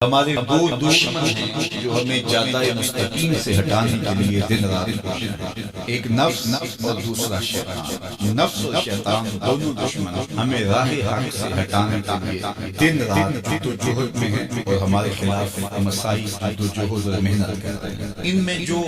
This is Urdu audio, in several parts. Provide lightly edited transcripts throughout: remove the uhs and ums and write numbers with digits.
ہمارے دو دشمن ہیں جو ہمیں جادہ مستقیم سے ہٹانے کے لیے دن رات کوشش کرتے ہیں، ایک نفس اور دوسرا شیطان۔ نفس اور شیطان دونوں دشمن ہمیں راہ حق سے ہٹانے کے لیے دن رات جدوجہد میں ہیں اور ہمارے خلاف مسائی جدوجہد اور محنت کرتے ہیں۔ ان میں جو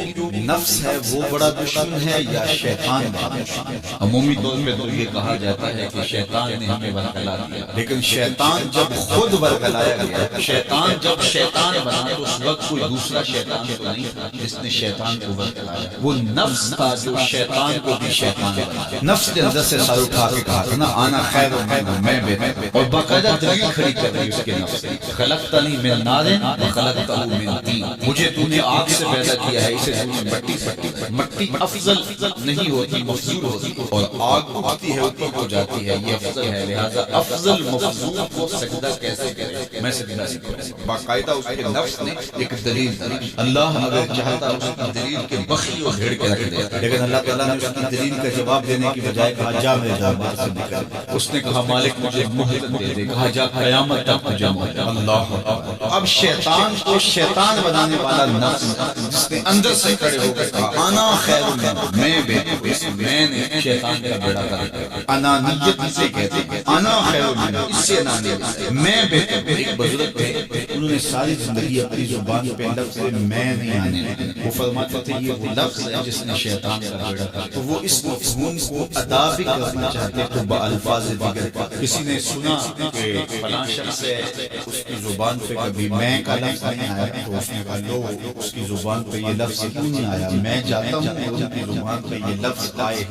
نفس ہے وہ بڑا دشمن ہے یا شیطان بڑا دشمن ہے؟ عمومی طور پہ تو یہ کہا جاتا ہے کہ شیطان نے ہمیں ورگلا دیا، لیکن شیطان جب خود ورگلایا گیا، شیطان جب شیطان بنا تو اس وقت کوئی دوسرا شیطان تو نہیں تھا جس نے شیطان کو ورگلایا، وہ نفس تھا جو شیطان کو بھی شیطان بنایا۔ نفس کے اندر سے سر اٹھا کے کہا تھا نا انا خیر منہ، میں بہتر، اور باقاعدہ دلیل کھڑی کر رہی اس کے نفس نے، خلقتنی من نار وخلقتہ من طین، مجھے تو نے آگ سے پیدا کیا ہے، اسے تو نے مٹی سے۔ مٹی افضل نہیں ہوتی، مفضول ہوتی، اور آگ اٹھتی ہے اوپر ہو جاتی ہے، یہ افضل ہے، لہذا افضل مفضول کو سجدہ کیسے کرے؟ میں سجدہ نہیں کروں۔ باقاعدہ اس کے نفس نے ایک دلیل دی۔ اللہ اگر چاہتا اس کی دلیل کے بخی اور گھڑ کے رکھ دے، لیکن اللہ تعالیٰ نے اس کی دلیل کا جواب دینے کی بجائے کہا جا میرے جا میرے سے نکل۔ اس نے کہا مالک مجھے مہلت دے دے، کہا جا قیامت تک مجھے مہلت۔ اللہ اب شیطان کو شیطان بنانے والا نفس جس نے اندر سے کھڑے ہو کر کہا انا خیر منہ، میں بہتر، میں نے شیطان کا بیڑا کر۔ انانیت اسے کہتے ہیں، انا خیر منہ، اس سے انانیت، میں بہتر۔ ایک بزرگ تھے، انہوں نے ساری زندگی اپنی زبان پہ لفظ میں نہیں آنے دیے۔ وہ فرماتے تھے یہ وہ لفظ ہے جس نے شیطان کا بیڑا کر، تو وہ اس مفہوم کو ادا بھی کرنا چاہتے تو بالفاظ دیگر۔ کسی نے سنا کہ فلاں شخص ہے، اس کی زبان پہ کبھی میں کا لفظ نہیں آیا، تو اس نے کہا لو اس کی زبان پہ یہ لفظ کیوں نہیں آیا؟ میں چاہتا ہوں کہ ان کی زبان پہ یہ لفظ آئے۔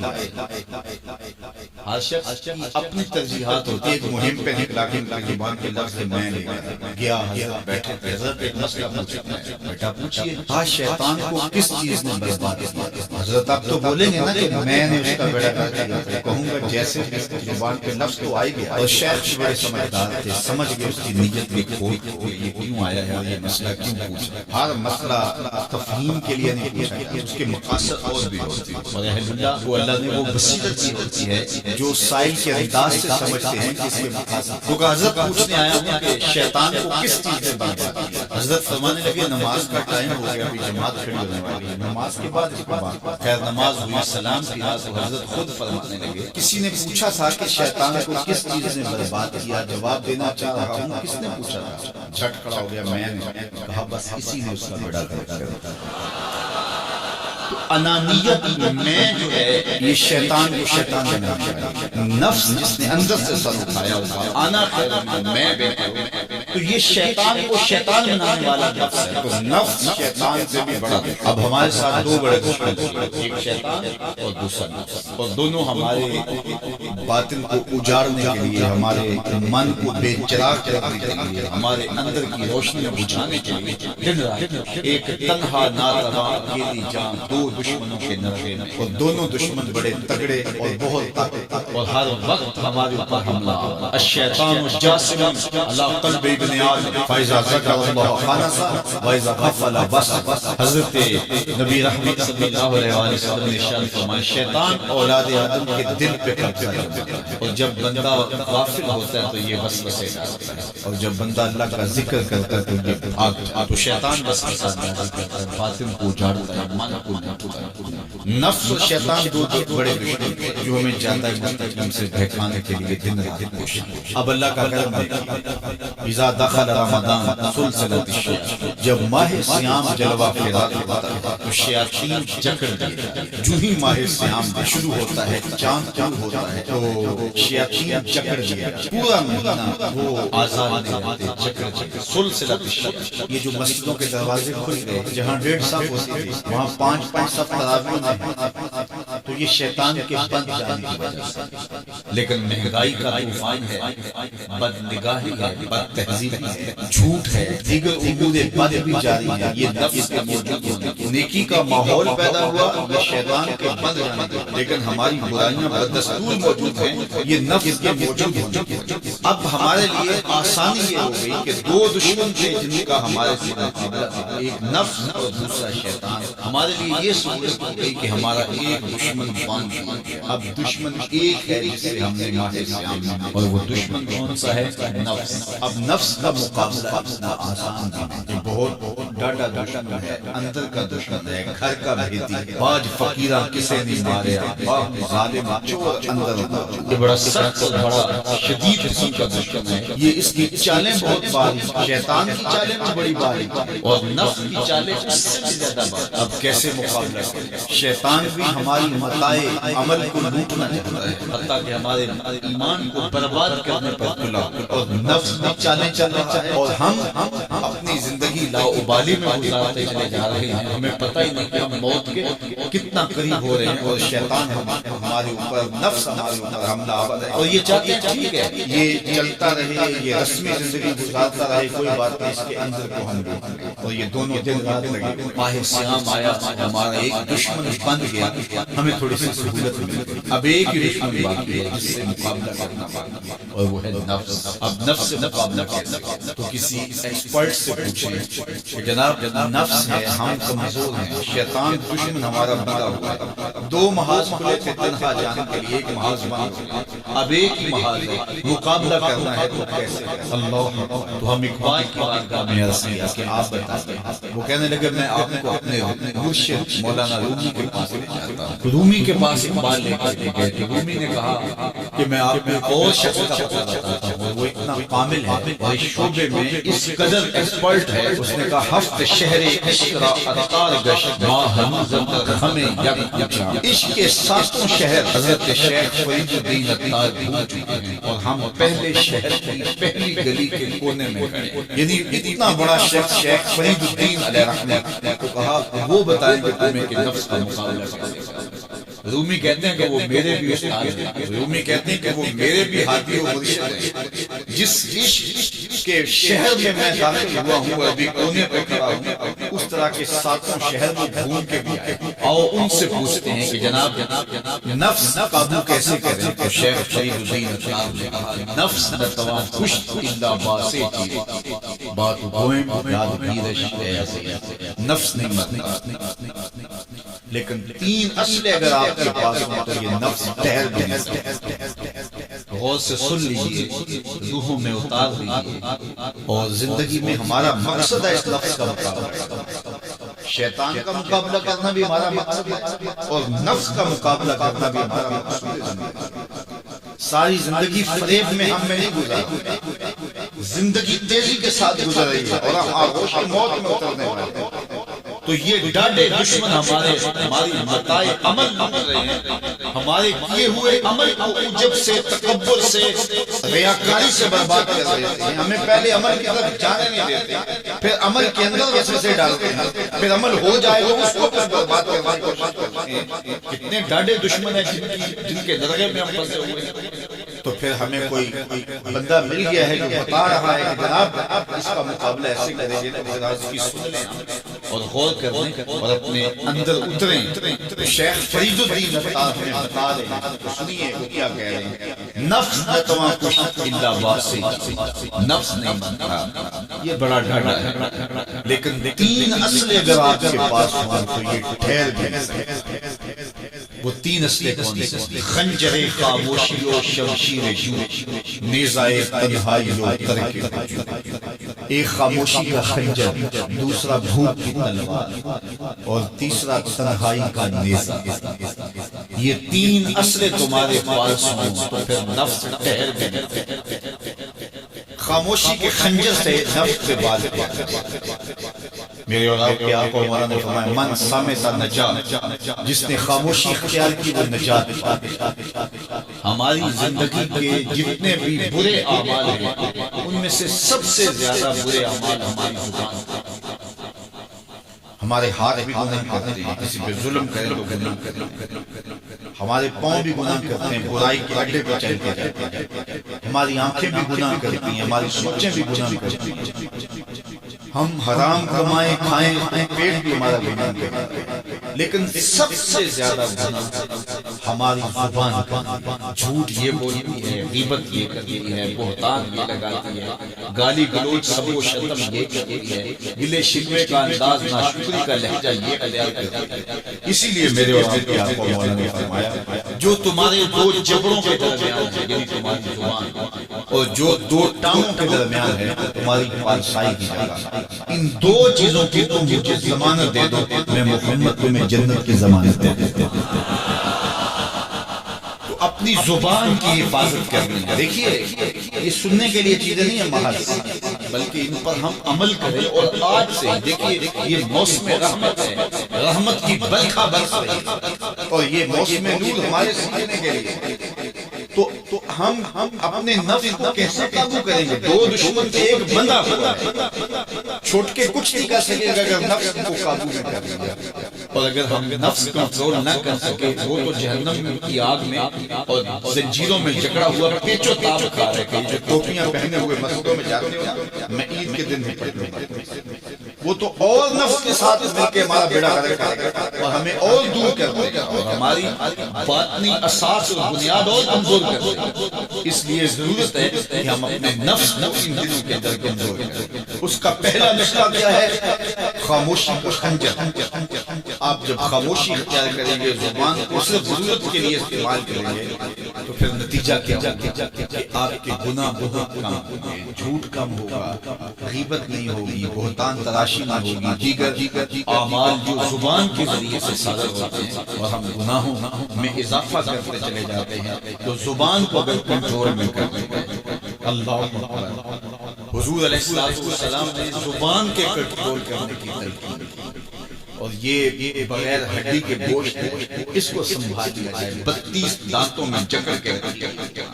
ہر شخص کی اپنی ترجیحات ہوتی ہے۔ ایک مہم پہ نکلا کہ ان کی زبان پہ لفظ میں نہیں گیا، حضرت بیٹھے تھے، حضرت ایک مسئلہ پوچھنا ہے، بیٹا پوچھئے، ہاں شیطان کو کس چیز نے برباد کیا؟ حضرت آپ تو بولیں گے نا کہ میں نے اس کا بیڑا کر دیا، کہوں گا جیسے اس کی زبان پہ لفظ تو آئی گیا۔ اور شیخ بڑے سمجھدار تھے، سمجھ گئے اس کی نیت میں کھوٹ کو، یہ کیوں آیا ہے، یہ مسئلہ کیوں پوچھا۔ ہر مسئلہ تفہیم کے لیے نہیں پوچھا گیا، اس کے مقاصد اور بھی ہوتی ہے، اور اہل اللہ کو اللہ نے وہ بصیرت دی ہوتی ہے جو سائل کے انداز سے سمجھتے ہیں کہ اس کے مقاصد۔ تو حضرت پوچھنے آیا ہوں کہ شیطان کو کس چیز نے برباد کیا؟ حضرت فرمانے لگے نماز کا ٹائم ہو گیا، ابھی جماعت کھڑی ہونے والی ہے، نماز کے بعد اس کے بعد خیر نماز ہوئی، سلام کیا، تو حضرت خود فرمانے لگے کسی نے پوچھا تھا کہ شیطان کو کس چیز نے برباد کیا، جواب دینا چاہ رہا ہوں کس نے پوچھا تھا؟ جھٹ کھڑا ہو گیا میں نے، کہا بس اسی نے اس کا بیڑا گرک کیا۔ انانیت میں جو ہے یہ شیطان کو شیطان بنا دیا، نفس جس نے اندر سے سر اٹھایا ہوا انا خیر منہ، میں بہتر ہوں، تو یہ شیطان کو شیطان بنانے والا نفس ہے، تو نفس شیطان سے بھی بڑا ہے۔ اب ہمارے ساتھ دو بڑے دشمن ہیں، ایک شیطان اور دوسرا نفس، اور دونوں ہمارے باطن کو اجاڑنے کے لیے، ہمارے من کو بے چراغ کرنے کے لیے، ہمارے اندر کی روشنی بجھانے کے لیے دن رات ایک تنہا ناتواں اکیلی جان دو دشمنوں کے نرے، اور دونوں دشمن بڑے تگڑے اور بہت طاقتور، اور ہر وقت ہمارے اوپر حملہ آتا۔ الشیطان جاسم علی قلب ابن آدم فاذا ذکر اللہ خنس واذا غفل بصر۔ حضرت نبی رحمت صلی اللہ علیہ وسلم نے ارشاد فرمایا شیطان اولاد آدم کے دل پہ قبضہ کرتا ہے، اور جب بندہ غافل ہوتا ہے تو یہ وسوسے ڈالتا ہے، اور جب بندہ اللہ کا ذکر کرتا ہے تو یہ بھاگتا ہے۔ تو شیطان وسوسہ ڈالتا ہے، باطن کو اجاڑتا ہے، من کو لوٹتا ہے۔ نفس و شیطان دو بڑے دشمن جو ہمیں جاتا ہے مستقیم سے بہکانے کے لیے دن رات کوشش۔ اب اللہ کا کرم ہے، اذا دخل رمضان سلسلۃ الشیاطین، جب ماہ صیام جلوہ فراق ہوتا ہے تو شیاطین جکڑ دیتے، جو ہی ماہ صیام شروع ہوتا ہے چاند چاند ہوتا ہے تو شیاطین جکڑ دیتے، پورا مہینہ وہ آزاد نہیں رہتے، جکڑ سلسلۃ الشیاطین۔ یہ جو مسجدوں کے دروازے کھل گئے، جہاں 1.5 صف ہوتی تھی وہاں 5 صف تراویح میں، تو یہ شیطان کے بند جانے کی وجہ سے۔ لیکن مہنگائی کا طوفان ہے، بد نگاہی ہے، بد تہذیبی ہے، جھوٹ ہے، دیگر امور بد بھی جاری ہے، یہ نفس کے موجود ہونے، نیکی کا ماحول پیدا ہوا، یہ شیطان کے بند جانے، لیکن ہماری برائیاں بدستور موجود ہیں، یہ نفس کے موجود ہونے۔ اب ہمارے لیے آسانی یہ ہو گئی کہ دو دشمن تھے جن کا ہمارے سے مقابلہ تھا، ایک نفس اور دوسرا شیطان۔ ہمارے لیے یہ سہولت ہو گئی کہ ہمارا ایک دشمن بن گیا، اب دشمن ایک ہے جس سے ہم نے ماہر سیام، اور وہ دشمن کون سا ہے؟ نفس۔ اب نفس کا مقابلہ اتنا آسان نہیں، یہ بہت ڈاڈا دشمن ہے، اندر کا دشمن ہے، گھر کا بھیتی ہے۔ باج فقیرہ کسے نہیں مارے، ظالم چور اندر ہوتا، یہ بڑا سخت اور بڑا شدید قسم کا دشمن ہے۔ یہ اس کی چالیں بہت باریک، شیطان کی چالیں بھی بڑی باریک اور نفس کی چالیں اس سے بھی زیادہ باریک۔ اب کیسے مقابلہ کریں؟ شیطان بھی ہماری متاع عمل کو لوٹنا چاہتا ہے، حتیٰ کہ ہمارے ایمان کو برباد کرنے پر تلا، اور نفس بھی چالیں چل رہا ہے، اور ہم اپنی زندگی لاؤبالی میں گزارتے چلے جا رہے ہیں، ہمیں پتہ ہی نہیں کہ ہم موت کے کتنا قریب ہو رہے ہیں، اور شیطان ہمارے اوپر، نفس ہمارے اوپر حملہ آور ہے، اور یہ چاہتے ہیں ٹھیک ہے یہ چلتا رہے، یہ رسمی زندگی گزارتا رہے، کوئی بات نہیں، اس کے اندر کو ہم لوگ، اور یہ دونوں دن رات لگے، ماہ سیام آیا، ہمارا ایک دشمن بن گیا، ہمیں تھوڑی سی سہولت مل گئی، اب ایک ہی دشمن باقی ہے جس سے مقابلہ کرنا باقی ہے، اور وہ ہے نفس۔ اب نفس سے مقابلہ کرنا تو کسی ایکسپرٹ سے پوچھیں کہ جناب نفس ہے، ہم کمزور ہیں، شیطان دشمن ہمارا بنا ہوا ہے، دو محاذ کھلے تھے تنہا جانے کے لیے، ایک محاذ بند ہو گیا، اب ایک ہی محاذ ہے، مقابلہ کرنا ہے تو کیسے؟ اللہ، تو ہم اقبال کی بارگاہ میں عرض کیا کہ آپ بتائیں۔ وہ کہنے لگے میں آپ کو اپنے مرشد مولانا رومی کے پاس لے جاتا ہوں۔ رومی کے پاس اقبال لے کے گئے کہ رومی نے کہا کہ میں آپ میں اور شخص کا پتہ بتاتا ہوں، وہ اتنا کامل ہے اور اس شعبے میں اس قدر ایکسپرٹ ہے، اس نے کہا ہفت شہر عشق اتار گشت ماہ ہنوزت ہمیں یک پچھا، عشق کے ساتوں شہر حضرت شیخ فرید الدین اتار گھوم چکے ہیں، اور ہم پہلے شہر کی پہلی گلی کے کونے میں کھڑے، یعنی اتنا بڑا شخص شیخ فرید الدین علیہ رحمت نے تو کہا وہ بتائیں گے تمہیں کہ نفس کا مقابلہ کرے۔ رومی کہتے ہیں کہ وہ میرے بھی استاد ہیں، رومی کہتے ہیں کہ وہ میرے بھی ہادی و مرشد ہیں، جس عشق کے شہر میں میں داخل ہوا ہوں، ابھی کونے پہ کھڑا ہوں، اس طرح کے ساتوں شہر میں گھوم کے بھی آئے، آؤ ان سے پوچھتے ہیں کہ جناب نفس قابو کیسے کریں؟ تو شیخ فرید الدین اتار نے کہا نفس نتوان کشت الا باسی چیز بات گوئم یاد گیرش ایسے، نفس نہیں مرتا، لیکن تین اصلیں اگر آپ کے پاس ہوں تو یہ نفس ٹہر بھی نہیں۔ غور سے سن لیجئے، روحوں میں اتار دیجئے، اور زندگی میں ہمارا مقصد ہے اس نفس کا مقابلہ، شیطان کا مقابلہ کرنا بھی ہمارا مقصد ہے، اور نفس کا مقابلہ کرنا بھی ہمارا مقصد ہے۔ ساری زندگی فریب میں ہم نہیں گزاری، زندگی تیزی کے ساتھ گزر رہی ہے اور ہم آغوش موت میں اترنے والے ہیں، تو یہ ڈاڈے دشمن ہماری متاع عمل لوٹ رہے ہیں، ہمارے کیے ہوئے عمل کو عجب سے، تکبر سے، ریاکاری سے برباد کر دیتے ہیں، ہمیں پہلے عمل کی طرف جانے نہیں دیتے، پھر عمل کے اندر وسوسے ڈالتے ہیں، پھر عمل ہو جائے تو اس کو کچھ برباد کرنے کی کوشش کرتے ہیں۔ کتنے ڈاڈے دشمن ہیں جن کے درگے میں ہم پھنسے ہوئے ہیں، تو پھر ہمیں کوئی بندہ مل گیا ہے جو بتا رہا ہے کہ جناب اس کا مقابلہ ایسے کریں گے، تو ذرا اس کی سن لیں اور غور کریں اور اپنے اندر اتریں۔ شیخ فرید الدین اتار ہمیں بتا رہے ہیں، تو سنیے وہ کیا کہہ رہے ہیں، نفس نتواں کشت الا باسی، نفس نہیں مانتا، یہ بڑا ڈاڈا ہے، لیکن تین اصلیں اگر آپ کے پاس ہوں تو یہ ٹھہر بھی نہیں۔ وہ تین اصلیں کون سی؟ خنجر خاموشی و شمشیر جو، نیزائے تنہائی و ترک وجود، ایک خاموشی کا خنجر، دوسرا بھوک کی تلوار، اور تیسرا تنہائی کا نیزہ۔ یہ تین اصلیں تمہارے پاس ہوں تو پھر نفس ٹھہر بھی نہیں۔ خاموشی کے خنجر سے نفس سے بات میرے اور آپ کے آقا مولانا نے فرمایا من صامت نجا، جس نے خاموشی اختیار کی وہ نجات پایا۔ ہماری زندگی کے جتنے بھی برے اعمال ہیں ان میں سے سب سے زیادہ برے اعمال ہماری زبان، ہمارے ہاتھ بھی گناہ کرتے ہیں، کسی پہ ظلم کریں تو گناہ کریں، ہمارے پاؤں بھی گناہ کرتے ہیں، برائی کے اڈے پہ چل کے جاتے ہیں، ہماری آنکھیں بھی گناہ کرتی ہیں، ہماری سوچیں بھی گناہ کرتی ہیں، ہم حرام کمائیں کھائیں، پیٹ بھی ہمارا گناہ کرتا ہے، لیکن سب سے زیادہ گناہ ہماری زبان کا جھوٹ یہ بولتی ہے، غیبت یہ کرتی ہے، بہتان یہ لگاتی ہے، گالی گلوچ سب و شتم یہ کرتی ہے، گلے شکوے کا انداز، ناشکری کا لہجہ یہ اختیار کرتی ہے۔ اسی لیے میرے اور آپ کے آقا مولانا نے فرمایا جو تمہارے دو جبڑوں کے درمیان ہے یعنی تمہاری زبان، اور جو دو ٹانگوں کے درمیان ہے تمہاری پالسائی کی جگہ، ان دو چیزوں کی تم مجھے ضمانت دے دو، میں محمد تمہیں جنت کی ضمانت دے دیتا ہوں۔ تو اپنی زبان کی حفاظت کرنی ہے۔ دیکھیے یہ سننے کے لیے چیزیں نہیں ہیں محض، بلکہ ان پر ہم عمل کریں، اور آج سے ہی دیکھیے یہ موسم رحمت ہے، رحمت کی برکھا برس رہی ہے، اور یہ موسم نور ہمارے سیکھنے کے لیے۔ تو ہم اپنے نفس کو کیسے قابو کریں گے؟ دو دشمن سے ایک بندہ ہوا ہے، چھوٹ کے کچھ نہیں کر سکے گا اگر نفس کو قابو میں کر لیا، اور اگر ہم نفس کنٹرول نہ کر سکے وہ تو جہنم کی آگ میں اور زنجیروں میں جکڑا ہوا پیچ و تاب کھا رہے کہ جو ٹوپیاں پہنے ہوئے مسجدوں میں جاتے ہو، میں عید کے دن بھی پڑھنے گا، وہ تو اور نفس کے ساتھ مل کے ہمارا بیڑا غرق کرے گا اور ہمیں اور دور کر دے گا، اور ہماری باطنی اساس اور بنیاد اور کمزور کر دے گا۔ اس لیے ضرورت ہے کہ ہم اپنے نفس کو ان دنوں کے اندر کمزور کریں۔ اس کا پہلا نسخہ کیا ہے؟ خاموشی کا خنجر۔ آپ جب خاموشی اختیار کریں گے، زبان کو صرف ضرورت کے لیے استعمال کریں گے، تو پھر نتیجہ کیا ہوگا کہ آپ کے گناہ بہت کم ہوں گے، جھوٹ کم ہوگا، غیبت نہیں ہوگی، بہتان تراشی نہ ہوگی، دیگر اعمال جو زبان کے ذریعے سے صادر ہوتے ہیں، اور ہم گناہوں میں اضافہ کرتے چلے جاتے ہیں۔ تو زبان کو اگر کنٹرول میں کرتے ہیں، اللہ اکبر، حضور علیہ السلام نے زبان کے کنٹرول کرنے کی تلقین کی، اور یہ بغیر ہڈی کے گوشت اس کو سنبھال لیا جائے، 32 دانتوں میں جکڑ کے رکھا،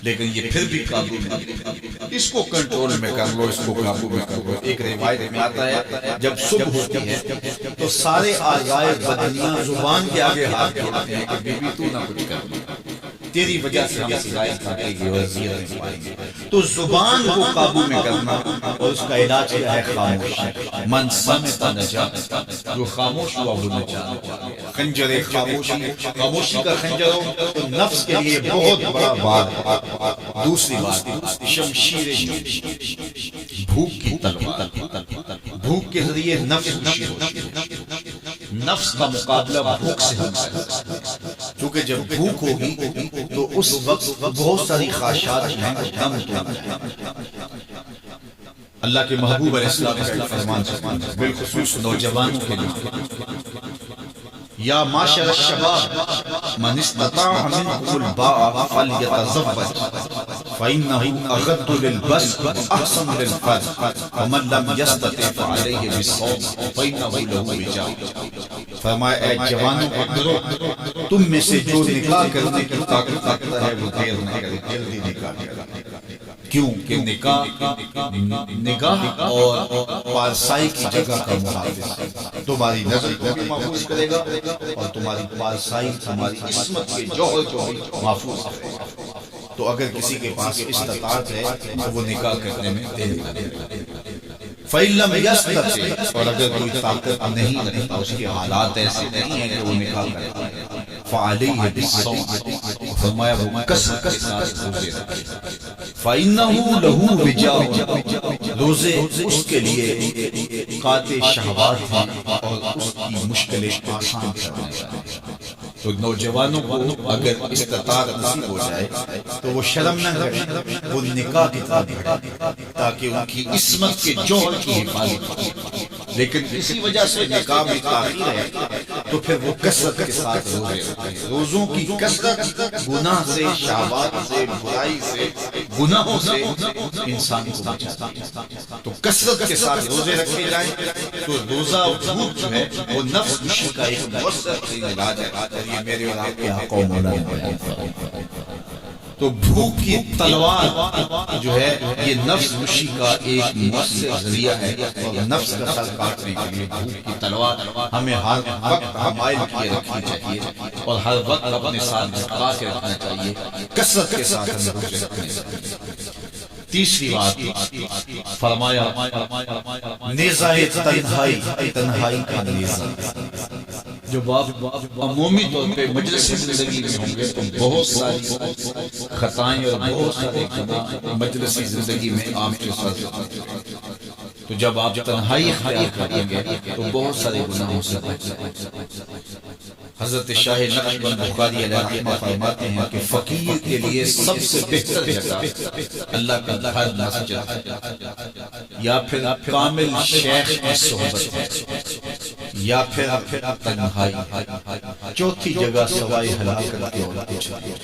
لیکن یہ پھر بھی قابو میں، اس کو کنٹرول میں کر لو، اس کو قابو میں کر لو۔ ایک روایت میں آتا ہے جب صبح ہوتی ہے تو سارے اعضائے بدنیاں زبان کے آگے ہاتھ جوڑتے ہیں کہ بی بی تو نہ کچھ کر، تیری وجہ سے ہم سزائے کھاتے گی اور اذیتیں پائیں گے۔ تو زبان کو قابو میں کرنا، اور اس کا علاج کیا ہے؟ خاموشی۔ من صمت نجا، جو خاموش ہوا وہ نجا۔ خنجر خاموشی کا خنجر ہو تو نفس کے لیے بہت بڑا بات۔ دوسری بات شمشیر بھوک کی تلوار، بھوک کے ذریعے نفس خوشی ہوتی ہے، نفس کا مقابلہ بھوک سے ہوتا ہے، کیونکہ جب بھوک ہوگی تو اس وقت بہت ساری خواہشات ہیں دم توڑ۔ اللہ کے محبوب علیہ السلام کا فرمان بالخصوص نوجوانوں کے لیے، یا معاشر الشباب من استطاع منکم الباء فلیتزوج فإنه اغض للبصر واحسن للفرج ومن لم يستطع فعليه بالصوم فإنه له وجاء۔ فرمایا اے جوانوں کو ڈرو، تم میں سے جو نکاح کرنے کی طاقت رکھتا ہے وہ دیر نہ کرے، جلدی نکاح کرے۔ کیوں کہ نگاہ اور پارسائی کی جگہ کا محافظ تمہاری نظر کو بھی محفوظ کرے گا، اور تمہاری پارسائی تمہاری عصمت کے جوہر کو بھی محفوظ کرے گا۔ تو اگر کسی کے پاس استطاعت ہے تو وہ نکاح کرنے میں دیر نہ کرے۔ فَإِن لَّمْ يَسْتَطِعْ، اور اگر کوئی طاقت نہیں رکھتا، اس کے حالات ایسے نہیں ہیں کہ وہ نکاح کرتا ہے، فَعَلَيْهِ بِالصَّوْمِ، فرمایا وہ کثرت کے ساتھ روزے رکھے۔ فَإِنَّهُ لَهُ وِجَاءٌ، روزے اس کے لیے قاطع شہوات ہیں اور اس کی مشکلیں آسان کرنے والے۔ تو نوجوانوں کو اگر استطاعت نصیب ہو جائے تو وہ شرم نہ کریں، وہ نکاح کی طرف بڑھیں تاکہ ان کی عصمت کے جوہر کی حفاظت ہو۔ لیکن اسی وجہ سے نکاح میں تاخیر ہے تو پھر وہ کثرت کے ساتھ روزے رکھیں۔ روزوں کی کثرت گناہ سے، شہوات سے، برائی سے، گناہوں سے انسان کو بچاتی ہے۔ تو کثرت کے ساتھ روزے رکھے جائیں تو روزہ بھوک جو ہے وہ نفس کشی کا ایک مؤثر ترین علاج ہے، اور یہ میرے اور آپ کے آقا و مولا نے بیان فرمایا۔ تو بھوک کی تلوار جو ہے یہ نفس کشی کا ایک مؤثر ذریعہ ہے، اور نفس کا سر کاٹنے کے لیے بھوک کی تلوار ہمیں ہر وقت حمائل کیے رکھنی چاہیے، اور ہر وقت اپنے ساتھ جھٹکا کے رکھنا چاہیے، کثرت کے ساتھ ہمیں روزے رکھنے چاہیے۔ تیسری بات فرمایا نیزہ تنہائی، تنہائی کا نیزہ، جب آپ عمومی طور پہ مجلسی زندگی میں ہوں گے تو بہت ساری خطائیں اور بہت سارے گناہ مجلسی زندگی میں آپ کے ساتھ، تو جب آپ تنہائی اختیار کریں گے تو بہت سارے گناہوں سے بچ جائیں گے۔ حضرت شاہ نقشبند بخاری علیہ رحمہ فرماتے ہیں کہ فقیر کے لیے سب سے بہتر جگہ اللہ کا گھر مسجد ہے، یا پھر کامل شیخ کی صحبت ہے، یا پھر تنہائی، چوتھی جگہ سوائے ہلاکت کے اور کچھ نہیں۔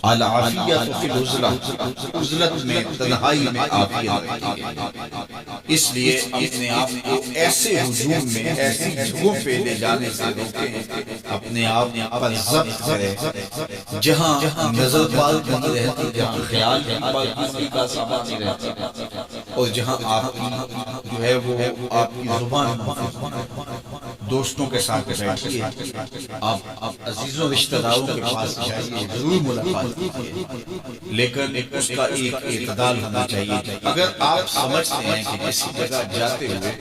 العافیت فی العزلہ، عزلت میں تنہائی میں عافیت ہے۔ اس لیے اپنے آپ کو ایسے ہجوم میں، ایسی جگہوں پہ لے جانے سے روکیں، اپنے آپ پر ضبط کریں جہاں نظر پاکی رہتی، جہاں خیال پاکی کا سامان نہیں رہتا، اور جہاں آپ جو ہے وہ آپ کی زبان دوستوں کے ساتھ بیٹھیے، آپ عزیزوں رشتہ داروں کے پاس جائیے، ضرور ملاقات کیجیے، لیکن اس کا ایک اعتدال ہونا چاہیے۔ اگر آپ سمجھتے ہیں کہ کسی جگہ جاتے ہوئے،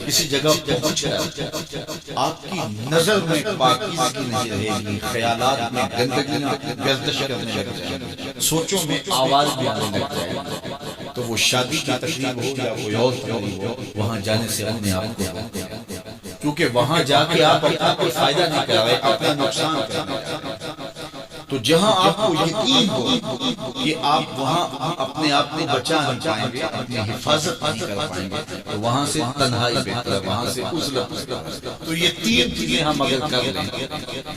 کسی جگہ پہنچ کر آپ کی نظر میں پاکیزگی نہیں رہے گی، خیالات میں گندگیاں گردش کرنے لگ جائیں گی، سوچوں میں آواز بھی آنے لگ جائے گی، تو وہ شادی کی تقریب ہو یا کوئی اور تقریب ہو، وہاں جانے سے اپنے آپ کو روکیں، کیونکہ وہاں جا کے آپ اپنا کوئی فائدہ نہیں کر رہے، اپنا نقصان کر رہے ہیں۔ تو جہاں آپ کو یقین ہو کہ آپ وہاں اپنے آپ کو بچا نہیں پائیں گے، اپنی حفاظت نہیں کر پائیں گے، تو وہاں سے تنہائی بہتر ہے، وہاں سے عزلت۔ تو یہ تین چیزیں ہم اگر کر لیں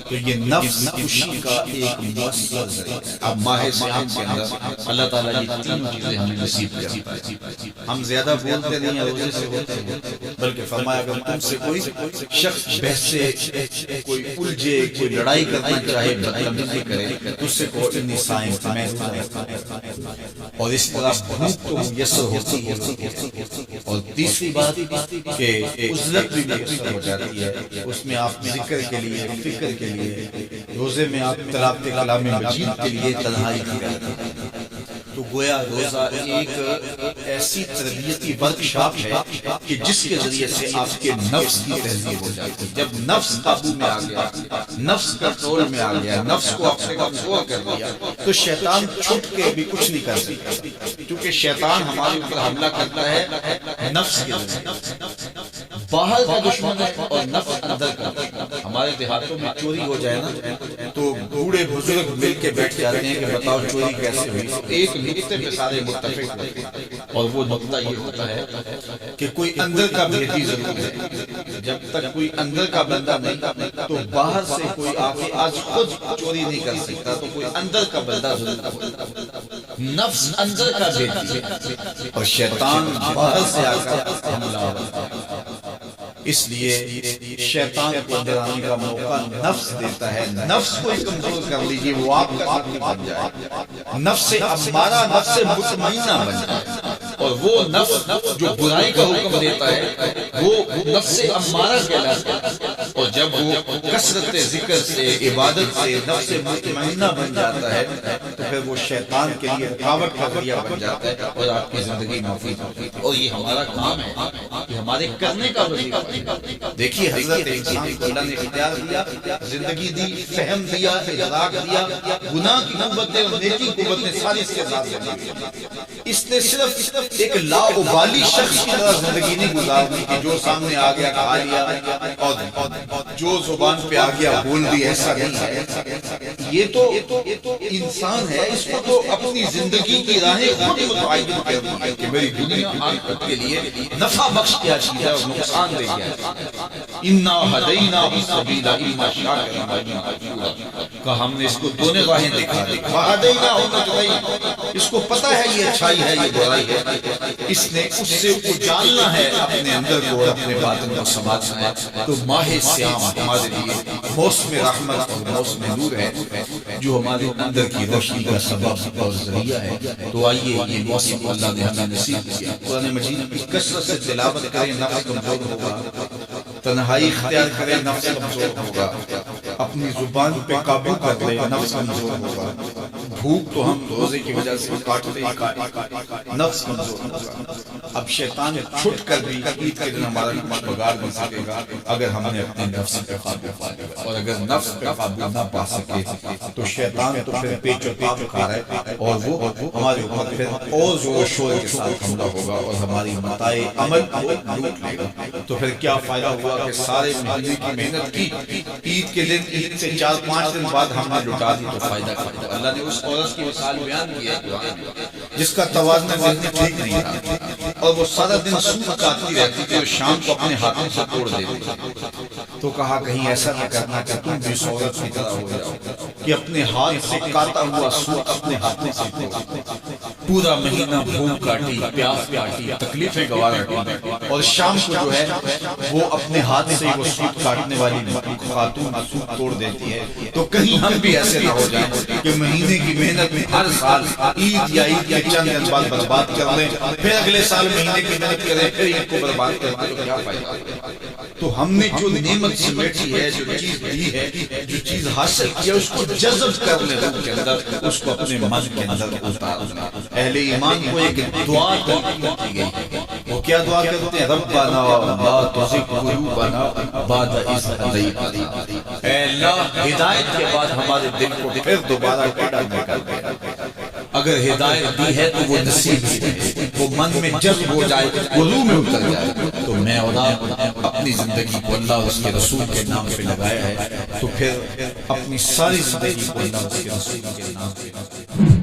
تو یہ نفس کشی کا ایک مؤثر ذریعہ ہے۔ اب ماہ سیام کے اندر اللہ تعالیٰ یہ تینوں چیزیں ہمیں نصیب کرتا ہے۔ ہم زیادہ بولتے نہیں ہیں، روزے سے ہوتے ہیں، بلکہ فرمایا اگر تم سے کوئی شخص بحث سے کوئی الجھے، کوئی لڑائی کرنا چاہے، بدتمیزی کرے، تو اس سے کہو انی صائم، میں اور اس طرح بھوک تو میسر ہوتی ہے۔ اور تیسری بات کہ عزلت بھی میسر ہو جاتی ہے، اس میں آپ ذکر کے لیے، فکر کے لیے، روزے میں آپ تلاوت کلام مجید کے لیے تنہائی کرتے ہیں۔ تو گویا روزہ ایک ایسی تربیتی ورکشاپ ہے کہ جس کے ذریعے سے آپ کے نفس کی تہذیب ہو جاتی ہے۔ جب نفس قابو میں آ گیا، نفس کنٹرول میں آ گیا، نفس کو آپ سے کمزور کر دیا، تو شیطان چھپ کے بھی کچھ نہیں کر سکتا، کیونکہ شیطان ہمارے اوپر حملہ کرتا ہے نفس کے ذریعے۔ باہر کا دشمن ہے اور نفس اندر کا دشمن۔ ہمارے دیہاتوں میں چوری ہو جائے نا تو بوڑھے بزرگ مل کے بیٹھ جاتے ہیں کہ بتاؤ چوری کیسے ہوئی، ایک نقطے پہ سارے متفق ہوتے ہیں، اور وہ نقطہ یہ ہوتا ہے کہ کوئی اندر کا بھیدی ضرور ہے۔ جب تک کوئی اندر کا بندہ نہیں تو باہر سے کوئی آ کے آج خود چوری نہیں کر سکتا، تو کوئی اندر کا بندہ ضرور ہوتا ہے۔ نفس اندر کا بھیدی ہے اور شیطان باہر سے آ کر حملہ ہوتا ہے۔ اس لیے شیطان کو اندر آنے کا موقع نفس دیتا ہے۔ نفس کو کمزور کر لیجیے، وہ آپ کا آدمی بن جائے، نفس امارہ، نفس مطمئنہ بن جائے، اور وہ نفس جو برائی کا حکم دیتا ہے وہ نفس امارہ کہلاتا ہے۔ اور جب وہ کثرت ذکر سے، عبادت سے نفس مطمئنہ بن جاتا ہے تو پھر وہ شیطان کے لیے رکاوٹ کا ذریعہ بن جاتا ہے اور آپ کی زندگی مفید ہوتی ہے۔ اور یہ ہمارا کام ہے، یہ ہمارے کرنے کا وظیفہ ہے۔ دیکھیے حضرت انسان کو اللہ نے اختیار دیا، زندگی دی، فہم دیا، ادراک دیا، گناہ کی قوتیں اور نیکی کی قوتیں ساری اس کے ساتھ زندگی۔ اس نے صرف ایک لاابالی شخص کی طرح زندگی نہیں گزارنی کہ جو سامنے آ گیا کھا لیا اور جو زبان پہ آ گیا بول دی، ایسا نہیں ہے۔ یہ تو انسان ہے، اس کو تو اپنی زندگی کی راہیں خود متعین کرنی ہے کہ میری دنیا آخرت کے لیے نفع بخش کیا چیز ہے اور نقصان دے گیا ہے۔ اِنَّا هَدَيْنَاهُ السَّبِيلَ إِمَّا شَاكِرًا وَإِمَّا كَفُورًا، کہ ہم نے اس کو دونوں راہیں دکھا دی۔ وَهَدَيْنَاهُ النَّجْدَيْنِ، اس کو پتہ ہے یہ اچھائی ہے، یہ برائی ہے، اس نے اس سے اجالنا ہے اپنے اندر کو اور اپنے باطن کو سنبھالنا ہے۔ تو ماہ سیام ہمارے لیے موسم رحمت اور موسم نور ہے، جو ہمارے اندر کی روشنی کا سبب اور ذریعہ ہے۔ تو آئیے یہ موسم اللہ نے ہمیں نصیب کیا، قرآن مجید کی کثرت سے تلاوت کریں، نفس کمزور ہوگا، تنہائی اختیار کریں، نفس کمزور ہوگا، اپنی زبان پہ قابو کر لیں، نفس کمزور ہوگا، بھوک تو ہم روزے کی وجہ سے کاٹتے ہی کاٹتے، نفس کمزور ہوگا۔ اب شیطان چھٹ کر بھی عید کے دن ہمارا نماز بگاڑ نہیں سکے گا اگر ہم نے اپنے نفس پہ قابو پا لیا، اور اگر نفس پہ قابو نہ پا سکے تو شیطان تو پھر پیچ و تاب کھا رہا ہے، اور وہ ہمارے اوپر پھر اور زور و شور کے ساتھ حملہ ہوگا اور ہماری متاع عمل لوٹ لے گا۔ تو پھر کیا فائدہ ہوا کہ سارے مہینے کی محنت کی، عید کے دن، عید سے 4-5 دن بعد ہم نے لٹا دی، تو فائدہ کیا؟ اللہ نے اس عورت کی مثال بیان کی ہے جس کا توازن ذہنی ٹھیک نہیں تھا، اور وہ سارا دن سود کاٹتی رہتی تھی اور شام کو اپنے ہاتھوں سے توڑ دیتی تھی۔ تو کہا کہیں ایسا نہ کرنا کہ تم بھی اس عورت کی طرح ہو جاؤ کہ اپنے ہاتھ سے کاٹا ہوا سود اپنے ہاتھوں سے توڑ، پورا مہینہ بھوک کاٹی، پیاس کاٹی، تکلیفیں گوارا کی، اور شام کو جو ہے وہ اپنے ہاتھ سے وہ سود کاٹنے والی خاتون سود توڑ دیتی ہے۔ تو کہیں ہم بھی ایسے نہ ہو جائیں کہ مہینے کی محنت میں ہر سال عید یا عید کے چند دن بعد برباد کر لیں، پھر اگلے سال مہینے کی محنت کریں، پھر عید کو برباد کر دیں، تو کیا فائدہ؟ تو ہم نے جو نعمت سمیٹی ہے، جو چیز دی ہے، جو چیز حاصل کی ہے، اس کو جذب کرنے روح کے اندر، اس کو اپنے من کے اندر اتارنا۔ اہل ایمان کو ایک دعا تلقین کی گئی ہے، وہ کیا دعا کرتے ہیں؟ ربنا لا تزغ قلوبنا بعد اذ ہدیتنا، اے اللہ ہدایت کے بعد ہمارے دل کو پھر دوبارہ ٹیڑھا نہ کر دے۔ اگر ہدایت دی ہے تو وہ نصیب ہے، وہ من میں جذب ہو جائے، وہ روح میں اتر جائے۔ تو میں اور آپ اپنی زندگی کو اللہ اور اس کے رسول کے نام پہ لگایا ہے، تو پھر اپنی ساری زندگی کو اللہ اور اس کے رسول کے نام پہ